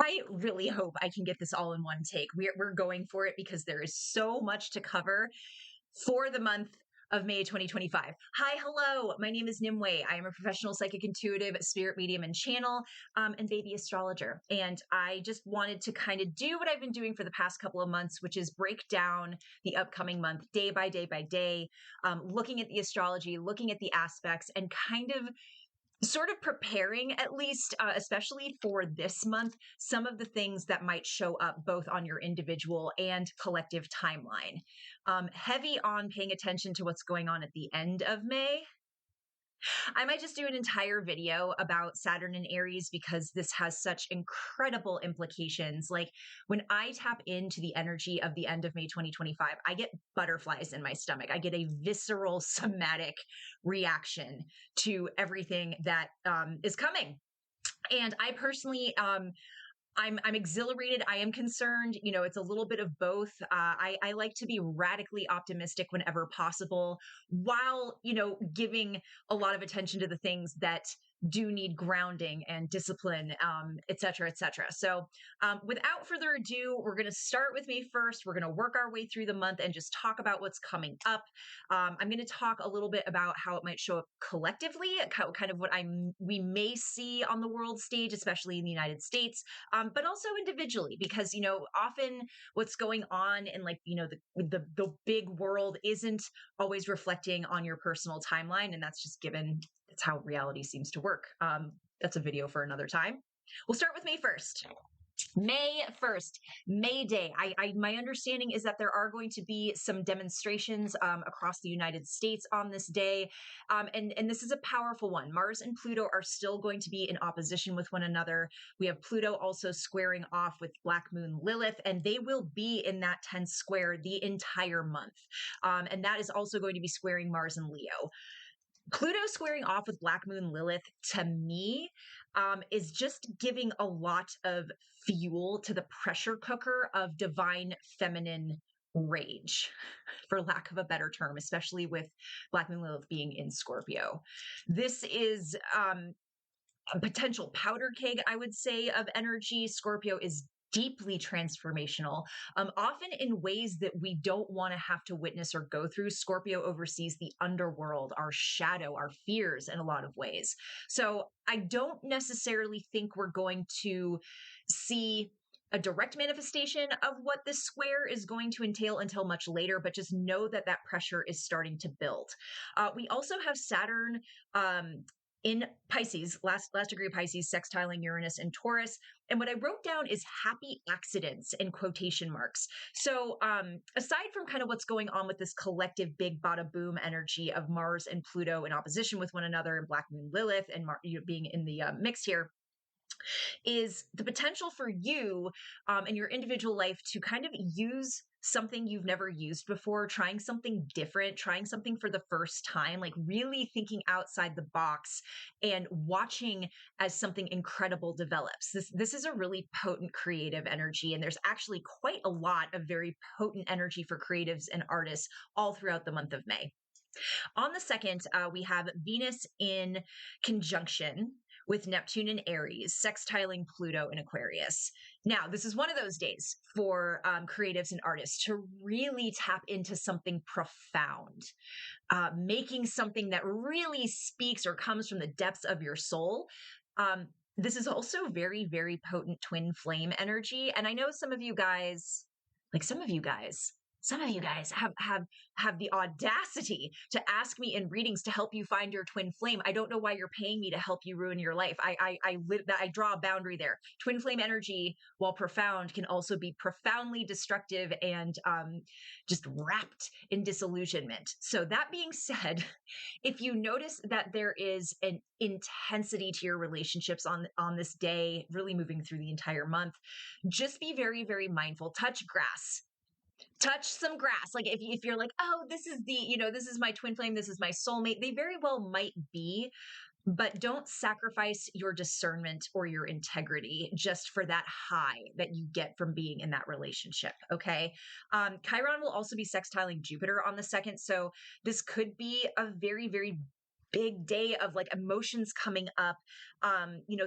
I really hope I can get this all in one take. We're going for it because there is so much to cover for the month of May 2025. Hi, hello. My name is Nimue. I am a professional psychic intuitive, spirit medium, and channel, and baby astrologer. And I just wanted to kind of do what I've been doing for the past couple of months, which is break down the upcoming month day by day by day, looking at the astrology, looking at the aspects, and kind of sort of preparing at least especially for this month some of the things that might show up both on your individual and collective timeline, heavy on paying attention to what's going on at the end of May. I might just do an entire video about Saturn and Aries because this has such incredible implications. Like when I tap into the energy of the end of May 2025, I get butterflies in my stomach. I get a visceral somatic reaction to everything that is coming. And I personally, I'm exhilarated. I am concerned. You know, it's a little bit of both. I like to be radically optimistic whenever possible, while giving a lot of attention to the things that do need grounding and discipline, et cetera, et cetera. So, without further ado, we're going to start with May 1st. We're going to work our way through the month and just talk about what's coming up. I'm going to talk a little bit about how it might show up collectively, kind of what we may see on the world stage, especially in the United States, but also individually, because often what's going on in the big world isn't always reflecting on your personal timeline, and that's just given that's how reality seems to work. That's a video for another time. We'll start with May 1st. May 1st, May Day. My understanding is that there are going to be some demonstrations across the United States on this day. And this is a powerful one. Mars and Pluto are still going to be in opposition with one another. We have Pluto also squaring off with Black Moon Lilith, and they will be in that 10th square the entire month. And that is also going to be squaring Mars and Leo. Pluto squaring off with Black Moon Lilith, to me, is just giving a lot of fuel to the pressure cooker of divine feminine rage, for lack of a better term, especially with Black Moon Lilith being in Scorpio. This is a potential powder keg, I would say, of energy. Scorpio is deeply transformational, often in ways that we don't want to have to witness or go through. Scorpio oversees the underworld, our shadow, our fears in a lot of ways. So I don't necessarily think we're going to see a direct manifestation of what this square is going to entail until much later, but just know that that pressure is starting to build. We also have Saturn in Pisces, last degree of Pisces, sextiling Uranus and Taurus. And what I wrote down is happy accidents in quotation marks. So aside from kind of what's going on with this collective big bada boom energy of Mars and Pluto in opposition with one another, and Black Moon Lilith and being in the mix here, is the potential for you in your individual life to kind of use something you've never used before, trying something different, trying something for the first time, like really thinking outside the box and watching as something incredible develops. This is a really potent creative energy, and there's actually quite a lot of very potent energy for creatives and artists all throughout the month of May. On the 2nd, we have Venus in conjunction with Neptune in Aries, sextiling Pluto in Aquarius. Now, this is one of those days for creatives and artists to really tap into something profound, making something that really speaks or comes from the depths of your soul. This is also very, very potent twin flame energy. And I know some of you guys have the audacity to ask me in readings to help you find your twin flame. I don't know why you're paying me to help you ruin your life. I draw a boundary there. Twin flame energy, while profound, can also be profoundly destructive and just wrapped in disillusionment. So that being said, if you notice that there is an intensity to your relationships on this day, really moving through the entire month, just be very, very mindful. Touch grass. Touch some grass. Like if you're like, oh, this is my twin flame, this is my soulmate, they very well might be, but don't sacrifice your discernment or your integrity just for that high that you get from being in that relationship. Okay. Chiron will also be sextiling Jupiter on the 2nd. So this could be a very, very big day of like emotions coming up,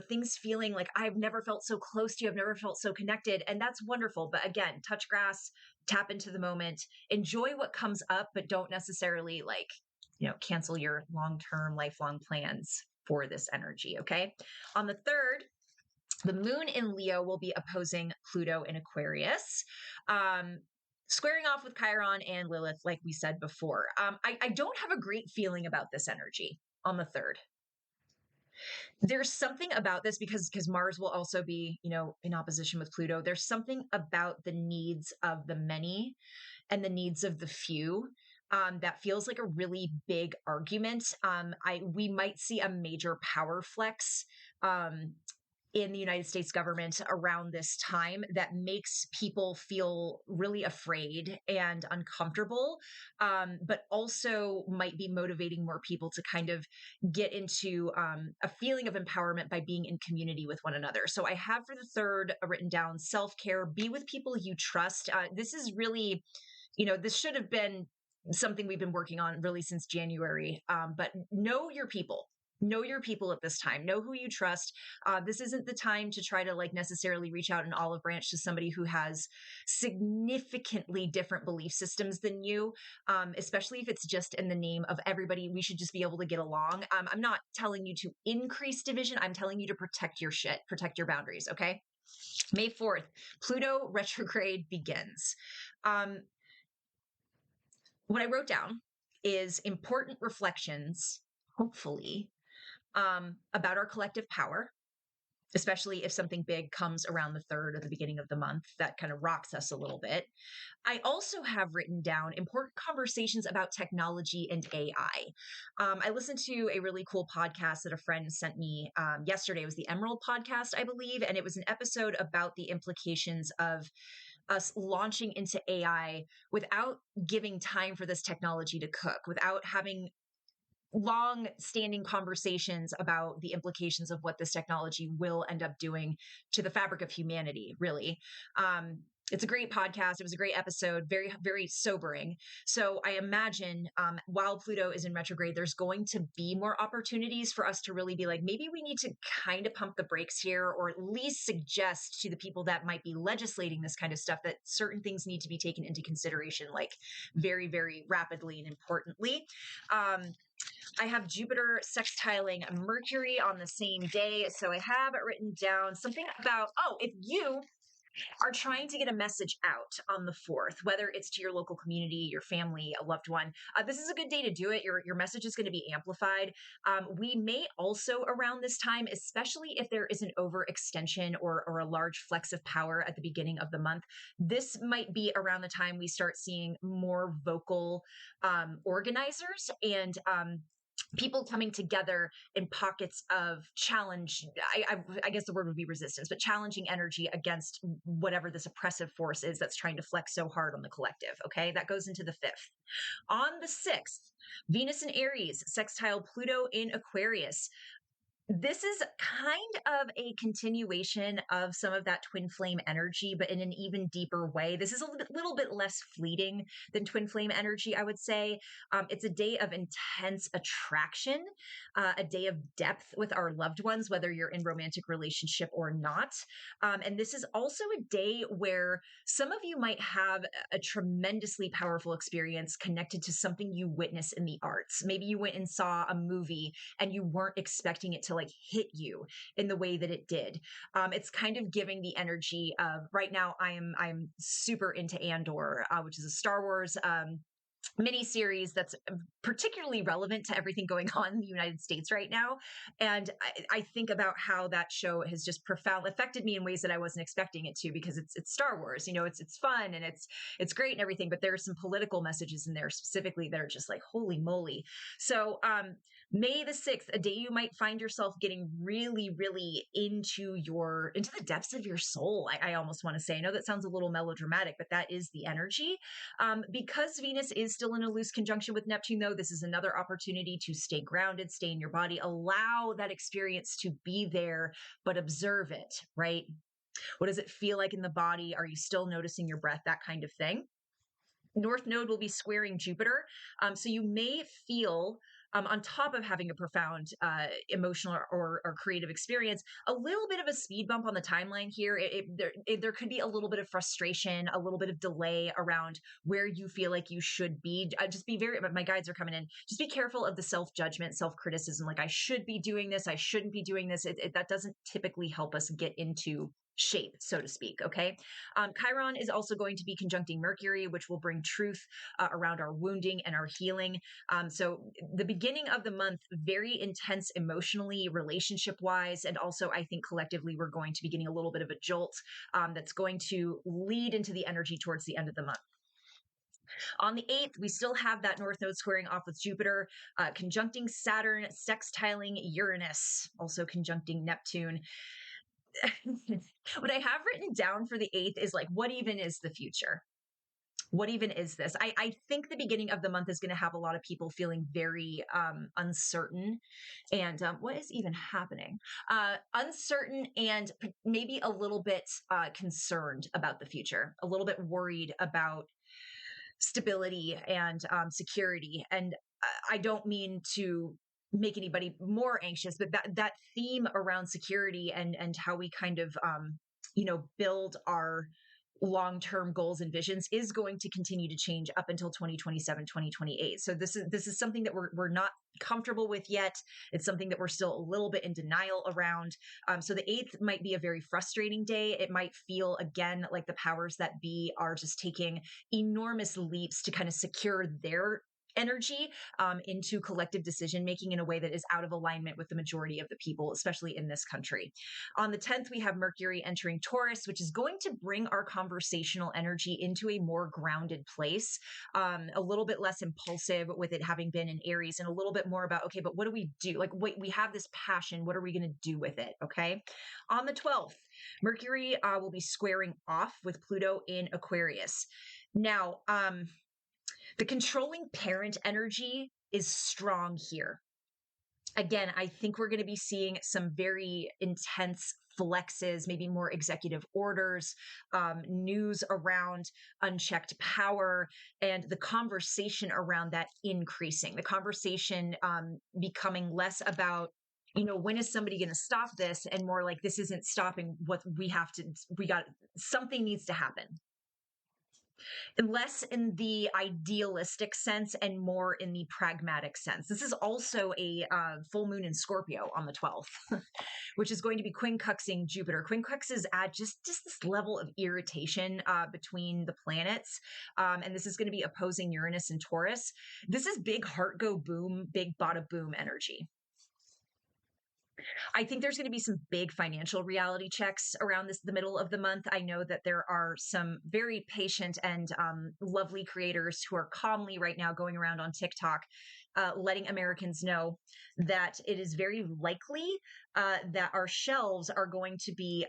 things feeling like I've never felt so close to you, I've never felt so connected. And that's wonderful. But again, touch grass, tap into the moment, enjoy what comes up, but don't necessarily cancel your long-term, lifelong plans for this energy. Okay. On the 3rd, the moon in Leo will be opposing Pluto in Aquarius. Squaring off with Chiron and Lilith, like we said before. I don't have a great feeling about this energy on the 3rd. There's something about this because Mars will also be, in opposition with Pluto. There's something about the needs of the many and the needs of the few that feels like a really big argument. We might see a major power flex in the United States government around this time that makes people feel really afraid and uncomfortable, but also might be motivating more people to kind of get into a feeling of empowerment by being in community with one another. So I have for the 3rd written down self-care, be with people you trust. This is really, this should have been something we've been working on really since January, but know your people. Know your people at this time. Know who you trust. This isn't the time to try to necessarily reach out an olive branch to somebody who has significantly different belief systems than you, especially if it's just in the name of everybody. We should just be able to get along. I'm not telling you to increase division. I'm telling you to protect your shit, protect your boundaries. Okay. May 4th, Pluto retrograde begins. What I wrote down is important reflections, hopefully, about our collective power, especially if something big comes around the 3rd or the beginning of the month that kind of rocks us a little bit. I also have written down important conversations about technology and AI. I listened to a really cool podcast that a friend sent me yesterday. It was the Emerald podcast, I believe, and it was an episode about the implications of us launching into AI without giving time for this technology to cook, without having long standing conversations about the implications of what this technology will end up doing to the fabric of humanity, really. It's a great podcast. It was a great episode, very, very sobering. So I imagine while Pluto is in retrograde, there's going to be more opportunities for us to really be like, maybe we need to kind of pump the brakes here, or at least suggest to the people that might be legislating this kind of stuff that certain things need to be taken into consideration, like very, very rapidly and importantly. I have Jupiter sextiling Mercury on the same day. So I have it written down something about, if you are trying to get a message out on the 4th, whether it's to your local community, your family, a loved one, this is a good day to do it. Your message is going to be amplified. We may also around this time, especially if there is an overextension or a large flex of power at the beginning of the month, this might be around the time we start seeing more vocal organizers and people coming together in pockets of challenge. I guess the word would be resistance, but challenging energy against whatever this oppressive force is that's trying to flex so hard on the collective. Okay. That goes into the 5th. On the 6th, Venus in Aries, sextile Pluto in Aquarius. This is kind of a continuation of some of that twin flame energy, but in an even deeper way. This is a little bit less fleeting than twin flame energy, I would say. It's a day of intense attraction, a day of depth with our loved ones, whether you're in romantic relationship or not. And this is also a day where some of you might have a tremendously powerful experience connected to something you witness in the arts. Maybe you went and saw a movie and you weren't expecting it to hit you in the way that it did. It's kind of giving the energy of right now. I'm super into Andor, which is a Star Wars miniseries that's particularly relevant to everything going on in the United States right now. And I think about how that show has just profoundly affected me in ways that I wasn't expecting it to, because it's Star Wars, it's fun and it's great and everything, but there are some political messages in there specifically that are just like, holy moly. So May the 6th, a day you might find yourself getting really, really into the depths of your soul. I almost want to say, I know that sounds a little melodramatic, but that is the energy. Because Venus is still in a loose conjunction with Neptune, though, this is another opportunity to stay grounded, stay in your body, allow that experience to be there, but observe it, right? What does it feel like in the body? Are you still noticing your breath? That kind of thing. North Node will be squaring Jupiter. So you may feel on top of having a profound emotional or creative experience, a little bit of a speed bump on the timeline here. There could be a little bit of frustration, a little bit of delay around where you feel like you should be. Just be very, my guides are coming in. Just be careful of the self-judgment, self-criticism. Like, I should be doing this, I shouldn't be doing this. That doesn't typically help us get into shape, so to speak. Okay. Chiron is also going to be conjuncting Mercury, which will bring truth around our wounding and our healing. So the beginning of the month, very intense emotionally, relationship wise. And also, I think collectively, we're going to be getting a little bit of a jolt that's going to lead into the energy towards the end of the month. On the 8th, we still have that North Node squaring off with Jupiter, conjuncting Saturn, sextiling Uranus, also conjuncting Neptune. What I have written down for the 8th is like, what even is the future? What even is this? I think the beginning of the month is going to have a lot of people feeling very uncertain. And what is even happening? Uncertain and maybe a little bit concerned about the future, a little bit worried about stability and security. And I don't mean to make anybody more anxious, but that theme around security and how we kind of build our long-term goals and visions is going to continue to change up until 2027, 2028. So this is something that we're not comfortable with yet. It's something that we're still a little bit in denial around. So the 8th might be a very frustrating day. It might feel again like the powers that be are just taking enormous leaps to kind of secure their energy into collective decision making in a way that is out of alignment with the majority of the people, especially in this country. On the 10th, we have Mercury entering Taurus, which is going to bring our conversational energy into a more grounded place, a little bit less impulsive with it having been in Aries, and a little bit more about, okay, but what do we do? Like, wait, we have this passion. What are we going to do with it? Okay. On the 12th, Mercury will be squaring off with Pluto in Aquarius. Now, the controlling parent energy is strong here. Again, I think we're going to be seeing some very intense flexes, maybe more executive orders, news around unchecked power, and the conversation around that increasing. The conversation becoming less about, when is somebody going to stop this, and more like, this isn't stopping what something needs to happen. Less in the idealistic sense and more in the pragmatic sense. This is also a full moon in Scorpio on the 12th, which is going to be quincunxing Jupiter. Quincunxes add just this level of irritation between the planets. And this is going to be opposing Uranus and Taurus. This is big heart go boom, big bada boom energy. I think there's going to be some big financial reality checks around the middle of the month. I know that there are some very patient and lovely creators who are calmly right now going around on TikTok, letting Americans know that it is very likely that our shelves are going to be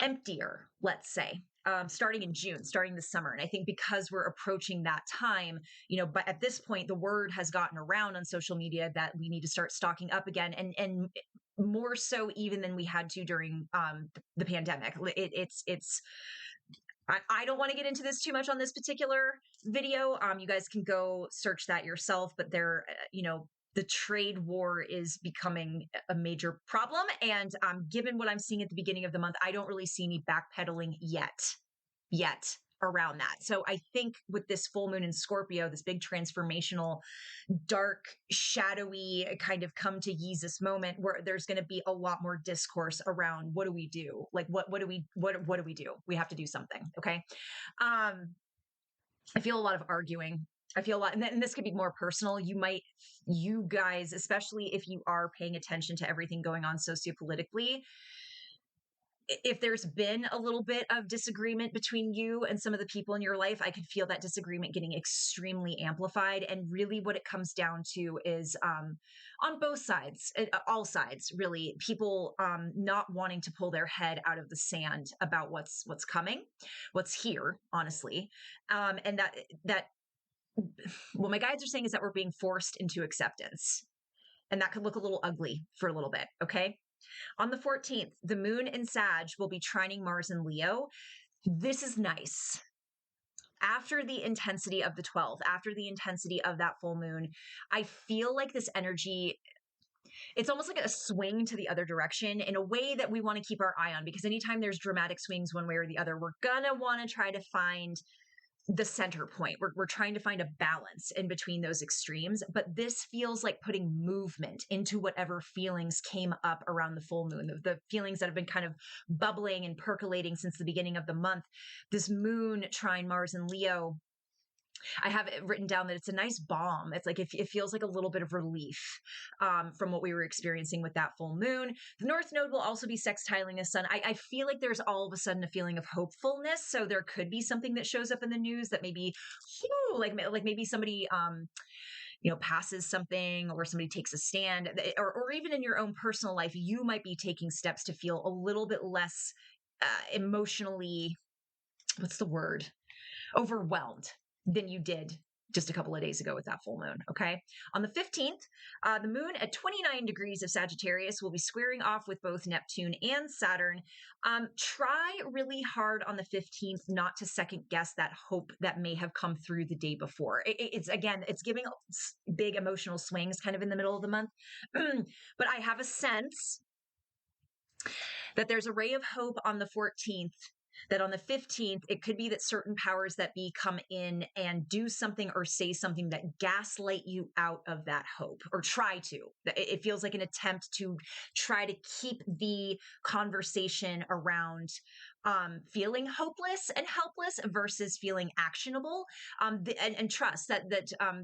emptier, let's say. Starting in June, starting this summer. And I think because we're approaching that time, but at this point, the word has gotten around on social media that we need to start stocking up again, and more so even than we had to during the pandemic. I don't want to get into this too much on this particular video. You guys can go search that yourself, but the trade war is becoming a major problem. And given what I'm seeing at the beginning of the month, I don't really see any backpedaling yet around that. So I think with this full moon in Scorpio, this big transformational, dark, shadowy kind of come to Jesus moment where there's going to be a lot more discourse around what do we do? Like, what do we do? We have to do something. Okay. I feel a lot of arguing. I feel a lot, and this could be more personal. You guys, especially if you are paying attention to everything going on sociopolitically, if there's been a little bit of disagreement between you and some of the people in your life, I could feel that disagreement getting extremely amplified. And really what it comes down to is on both sides, all sides, really, people not wanting to pull their head out of the sand about what's coming, what's here, honestly. And that what my guides are saying is that we're being forced into acceptance. And that could look a little ugly for a little bit, okay? On the 14th, the moon in Sag will be trining Mars in Leo. This is nice. after the intensity of the 12, after the intensity of that full moon, I feel like this energy, it's almost like a swing to the other direction in a way that we want to keep our eye on, because anytime there's dramatic swings one way or the other, we're gonna want to try to find the center point. We're trying to find a balance in between those extremes, but this feels like putting movement into whatever feelings came up around the full moon, the feelings that have been kind of bubbling and percolating since the beginning of the month. This moon trine Mars and Leo, I have it written down that it's a nice balm. It's like it feels like a little bit of relief from what we were experiencing with that full moon. The North Node will also be sextiling the sun. I feel like there's all of a sudden a feeling of hopefulness. So there could be something that shows up in the news that maybe, like maybe somebody passes something, or somebody takes a stand, or even in your own personal life, you might be taking steps to feel a little bit less emotionally, what's the word? Overwhelmed than you did just a couple of days ago with that full moon. Okay. On the 15th, the moon at 29 degrees of Sagittarius will be squaring off with both Neptune and Saturn. Try really hard on the 15th not to second guess that hope that may have come through the day before. It's giving big emotional swings kind of in the middle of the month. But I have a sense that there's a ray of hope on the 14th, that on the 15th, it could be that certain powers that be come in and do something or say something that gaslight you out of that hope, or try to. It feels like an attempt to try to keep the conversation around feeling hopeless and helpless versus feeling actionable, and trust that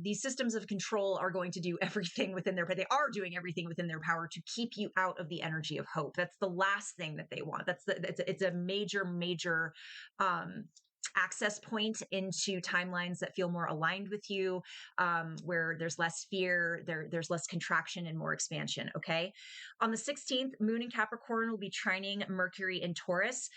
these systems of control are going to do everything within their, but they are doing everything within their power to keep you out of the energy of hope. That's the last thing that they want. It's a major access point into timelines that feel more aligned with you, where there's less fear, there's less contraction and more expansion. Okay. On the 16th, moon in Capricorn will be trining Mercury in Taurus.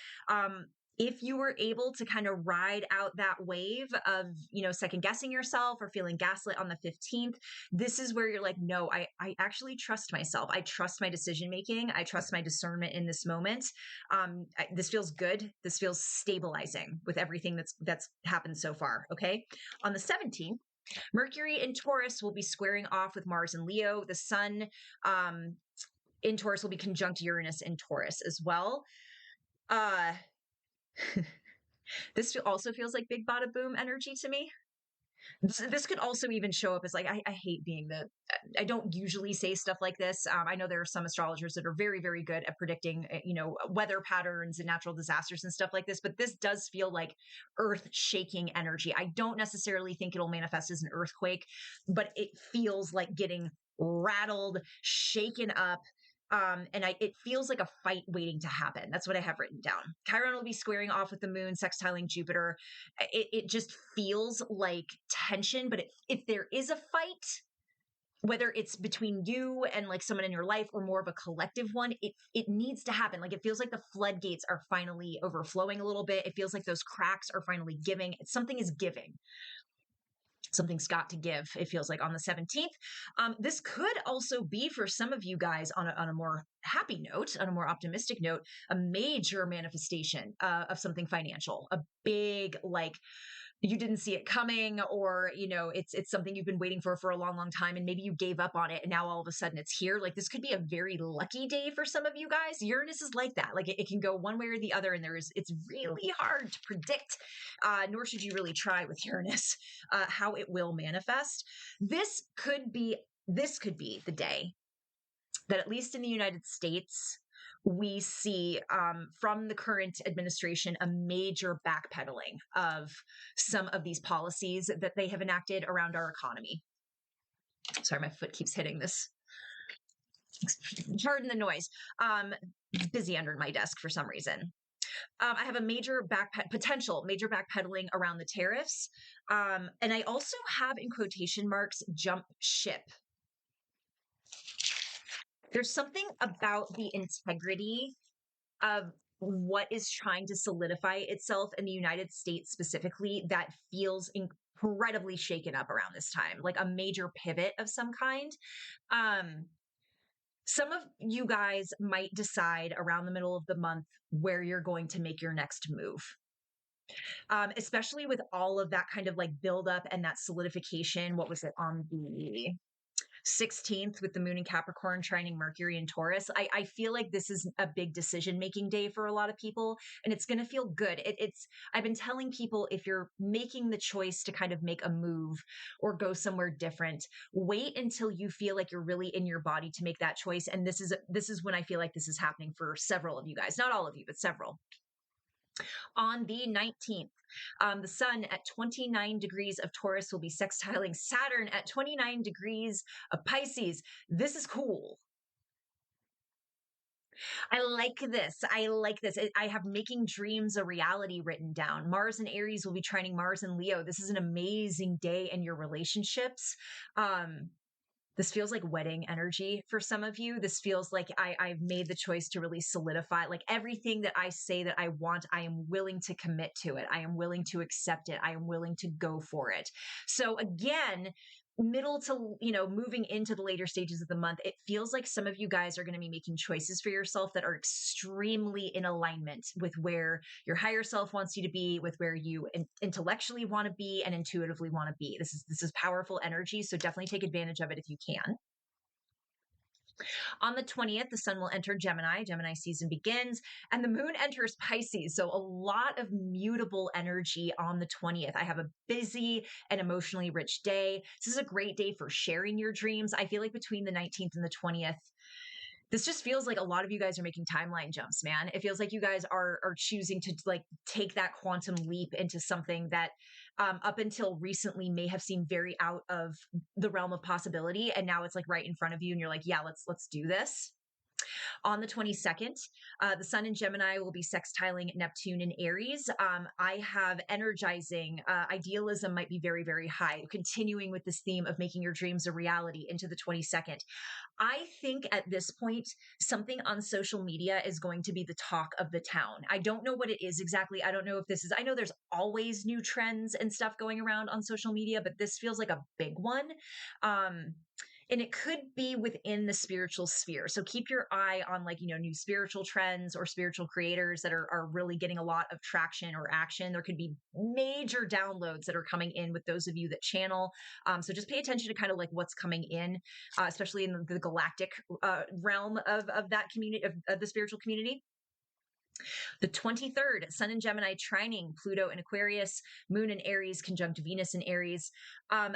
If you were able to kind of ride out that wave of, second guessing yourself or feeling gaslit on the 15th, this is where you're like, no, I actually trust myself. I trust my decision making. I trust my discernment in this moment. This feels good. This feels stabilizing with everything that's happened so far. Okay. On the 17th, Mercury in Taurus will be squaring off with Mars and Leo. The sun in Taurus will be conjunct Uranus in Taurus as well. This also feels like big bada boom energy to me. This could also even show up as like, I hate being I don't usually say stuff like this. I know there are some astrologers that are very, very good at predicting, weather patterns and natural disasters and stuff like this, but this does feel like earth shaking energy. I don't necessarily think it'll manifest as an earthquake, but it feels like getting rattled, shaken up. It feels like a fight waiting to happen. That's what I have written down. Chiron will be squaring off with the moon, sextiling Jupiter. It just feels like tension, but if there is a fight, whether it's between you and like someone in your life or more of a collective one, it needs to happen. Like it feels like the floodgates are finally overflowing a little bit. It feels like those cracks are finally giving. Something is giving. Something's got to give, it feels like, on the 17th. This could also be for some of you guys on a more happy note, on a more optimistic note, a major manifestation of something financial, a big, like, you didn't see it coming, or it's something you've been waiting for a long time, and maybe you gave up on it and now all of a sudden it's here. Like this could be a very lucky day for some of you guys. Uranus is like that. Like it can go one way or the other, and it's really hard to predict, nor should you really try with Uranus, how it will manifest. This could be the day that, at least in the United States, we see from the current administration a major backpedaling of some of these policies that they have enacted around our economy. Sorry, my foot keeps hitting this. Pardon the noise. Busy under my desk for some reason. I have a potential major backpedaling around the tariffs. And I also have, in quotation marks, jump ship. There's something about the integrity of what is trying to solidify itself in the United States specifically that feels incredibly shaken up around this time, like a major pivot of some kind. Some of you guys might decide around the middle of the month where you're going to make your next move. Especially with all of that kind of like buildup and that solidification. What was it on the 16th with the moon in Capricorn trining Mercury in Taurus? I feel like this is a big decision making day for a lot of people, and it's going to feel good. I've been telling people, if you're making the choice to kind of make a move or go somewhere different, wait until you feel like you're really in your body to make that choice. And this is when I feel like this is happening for several of you guys, not all of you, but several. On the 19th, the sun at 29 degrees of Taurus will be sextiling Saturn at 29 degrees of Pisces. This is cool. I like this. I like this. I have making dreams a reality written down. Mars and Aries will be trining Mars and Leo. This is an amazing day in your relationships. This feels like wedding energy for some of you. This feels like I've made the choice to really solidify, like everything that I say that I want, I am willing to commit to it. I am willing to accept it. I am willing to go for it. So again, middle to, moving into the later stages of the month, it feels like some of you guys are going to be making choices for yourself that are extremely in alignment with where your higher self wants you to be, with where you intellectually want to be and intuitively want to be. This is powerful energy, so definitely take advantage of it if you can. On the 20th, the sun will enter Gemini. Gemini season begins, and the moon enters Pisces. So a lot of mutable energy on the 20th. I have a busy and emotionally rich day. This is a great day for sharing your dreams. I feel like between the 19th and the 20th, this just feels like a lot of you guys are making timeline jumps, man. It feels like you guys are choosing to like take that quantum leap into something that up until recently may have seemed very out of the realm of possibility, and now it's like right in front of you, and you're like, yeah, let's do this. On the 22nd, the sun in Gemini will be sextiling Neptune in Aries. I have energizing idealism might be very, very high, continuing with this theme of making your dreams a reality into the 22nd. I think at this point, something on social media is going to be the talk of the town. I don't know what it is exactly. I don't know if this is, I know there's always new trends and stuff going around on social media, but this feels like a big one. And it could be within the spiritual sphere. So keep your eye on like, new spiritual trends or spiritual creators that are really getting a lot of traction or action. There could be major downloads that are coming in with those of you that channel. So just pay attention to kind of like what's coming in, especially in the galactic realm of that community, of the spiritual community. The 23rd, sun in Gemini trining Pluto in Aquarius, moon in Aries conjunct Venus in Aries.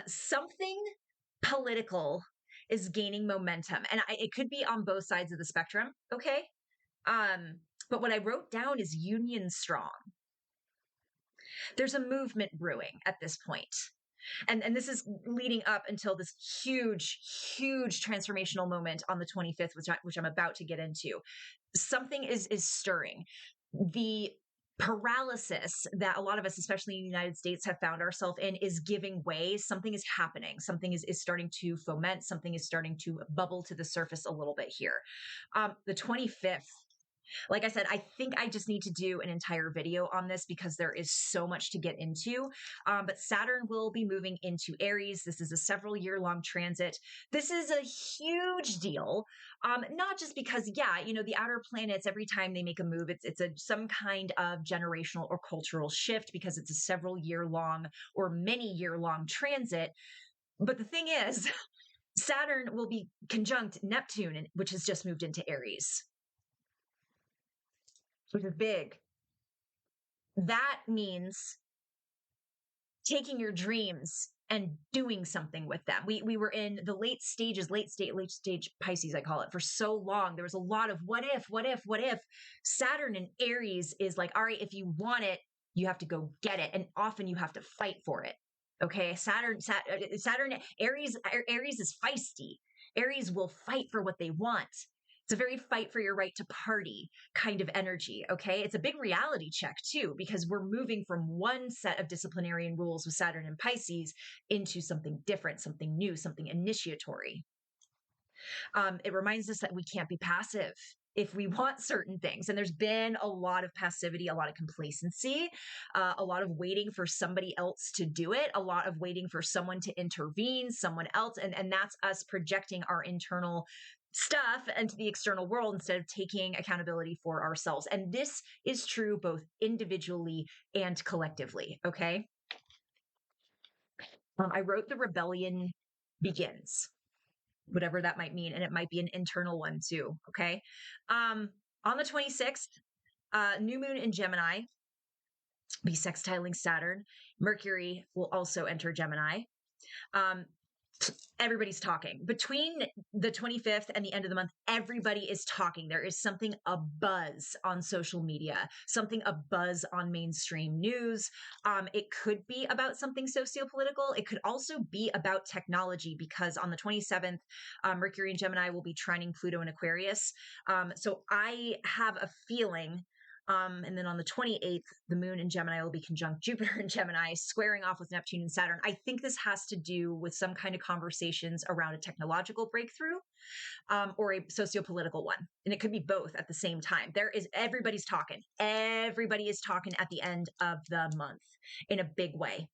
Something political is gaining momentum, and it could be on both sides of the spectrum. Okay. But what I wrote down is union strong. There's a movement brewing at this point. And this is leading up until this huge, huge transformational moment on the 25th, which I'm about to get into. Something is stirring. The paralysis that a lot of us, especially in the United States, have found ourselves in is giving way. Something is happening. Something is starting to foment. Something is starting to bubble to the surface a little bit here. The 25th, like I said, I think I just need to do an entire video on this because there is so much to get into. But Saturn will be moving into Aries. This is a several year long transit. This is a huge deal. Not just because, the outer planets, every time they make a move, it's some kind of generational or cultural shift because it's a several year long or many year long transit. But the thing is, Saturn will be conjunct Neptune, which has just moved into Aries, which is big. That means taking your dreams and doing something with them. We were in the late stage Pisces, I call it, for so long. There was a lot of what if. Saturn in Aries is like, all right, if you want it, you have to go get it. And often you have to fight for it. Okay. Saturn, Aries is feisty. Aries will fight for what they want. It's a very fight for your right to party kind of energy. Okay. It's a big reality check too, because we're moving from one set of disciplinarian rules with Saturn and Pisces into something different, something new, something initiatory. It reminds us that we can't be passive if we want certain things. And there's been a lot of passivity, a lot of complacency, a lot of waiting for somebody else to do it, a lot of waiting for someone to intervene, someone else. And that's us projecting our internal stuff into the external world instead of taking accountability for ourselves. And this is true both individually and collectively. Okay. I wrote The Rebellion Begins, whatever that might mean. And it might be an internal one too. Okay. On the 26th, new moon in Gemini be sextiling Saturn. Mercury will also enter Gemini. Um, everybody's talking between the 25th and the end of the month. Everybody is talking. There is something a buzz on social media, something a buzz on mainstream news. It could be about something socio-political. It could also be about technology, because on the 27th, Mercury and Gemini will be trining Pluto in Aquarius. So I have a feeling. And then on the 28th, the moon in Gemini will be conjunct Jupiter in Gemini, squaring off with Neptune and Saturn. I think this has to do with some kind of conversations around a technological breakthrough, or a socio-political one. And it could be both at the same time. Everybody's talking. Everybody is talking at the end of the month in a big way.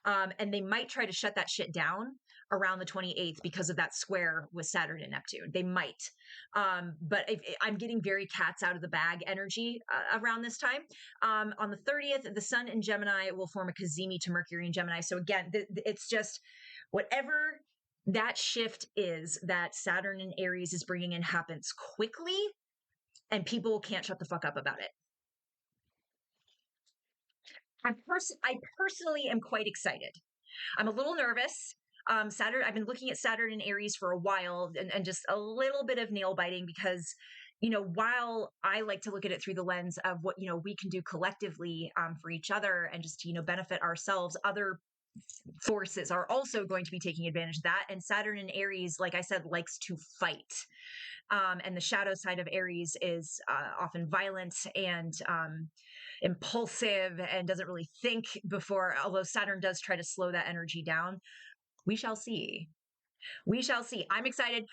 And they might try to shut that shit down around the 28th because of that square with Saturn and Neptune. They might. But I'm getting very cats out of the bag energy around this time. On the 30th, the sun in Gemini will form a cazimi to Mercury in Gemini. So again, it's just whatever that shift is that Saturn and Aries is bringing in happens quickly, and people can't shut the fuck up about it. I personally am quite excited. I'm a little nervous. Saturn, I've been looking at Saturn and Aries for a while, and just a little bit of nail biting because, while I like to look at it through the lens of what, we can do collectively for each other and just, benefit ourselves, other forces are also going to be taking advantage of that. And Saturn and Aries, like I said, likes to fight. And the shadow side of Aries is often violent and impulsive and doesn't really think before, although Saturn does try to slow that energy down. We shall see. We shall see. I'm excited.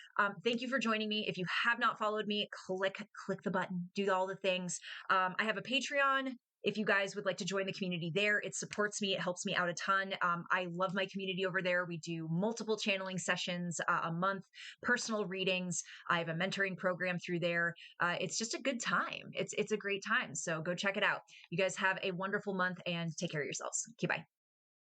Thank you for joining me. If you have not followed me, click the button, do all the things. I have a Patreon. If you guys would like to join the community there, it supports me. It helps me out a ton. I love my community over there. We do multiple channeling sessions a month, personal readings. I have a mentoring program through there. It's just a good time. It's a great time. So go check it out. You guys have a wonderful month and take care of yourselves. Okay, bye.